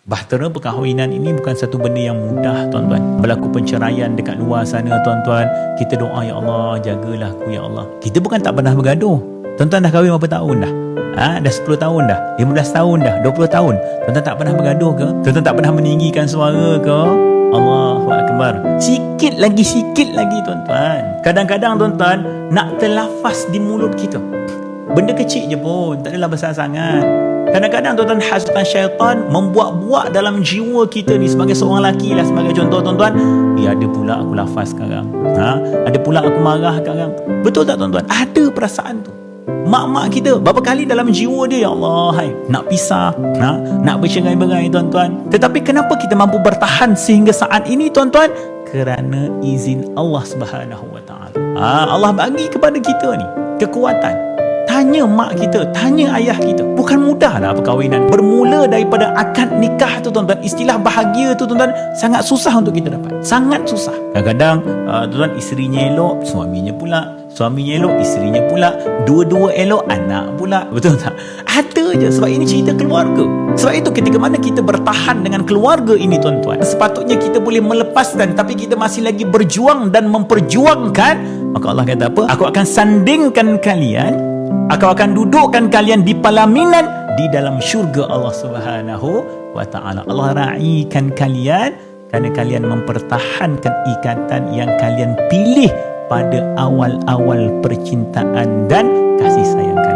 Bahtera perkahwinan ini bukan satu benda yang mudah, tuan-tuan. Berlaku penceraian dekat luar sana, tuan-tuan. Kita doa, ya Allah, jagalah aku, ya Allah. Kita bukan tak pernah bergaduh. Tuan-tuan dah kahwin berapa tahun dah? Dah 10 tahun dah, 15 tahun dah, 20 tahun. Tuan-tuan tak pernah bergaduh ke? Tuan-tuan tak pernah meninggikan suara ke? Allahu Akbar. Sikit lagi, tuan-tuan. Kadang-kadang, tuan-tuan, nak terlafaz di mulut kita. Benda kecil je pun, tak adalah besar sangat. Kadang-kadang, tuan-tuan, hasutan syaitan membuat-buat dalam jiwa kita ni. Sebagai seorang lelaki lah, sebagai contoh, tuan-tuan, ada pula aku lafaz sekarang, ada pula aku marah sekarang. Betul tak, tuan-tuan? Ada perasaan tu. Mak-mak kita berapa kali dalam jiwa dia, ya Allah, nak pisah, nak bercerai-berai, tuan-tuan. Tetapi kenapa kita mampu bertahan sehingga saat ini, tuan-tuan? Kerana izin Allah Subhanahu Wa Taala. Allah bagi kepada kita ni kekuatan. Tanya mak kita, tanya ayah kita. Bukan mudahlah perkahwinan. Bermula daripada akad nikah tu, tuan-tuan. Istilah bahagia tu, tuan-tuan, sangat susah untuk kita dapat. Sangat susah. Kadang-kadang, tuan-tuan, isterinya elok, suaminya pula. Suaminya elok, isterinya pula. Dua-dua elok, anak pula. Betul tak? Ada je. Sebab ini cerita keluarga. Sebab itu ketika mana kita bertahan dengan keluarga ini, tuan-tuan, sepatutnya kita boleh melepaskan, tapi kita masih lagi berjuang dan memperjuangkan. Maka Allah kata apa? Aku akan sandingkan kalian, aku akan dudukkan kalian di palaminan di dalam syurga Allah Subhanahu Wa Taala. Allah raikan kalian kerana kalian mempertahankan ikatan yang kalian pilih pada awal-awal percintaan dan kasih sayang kalian.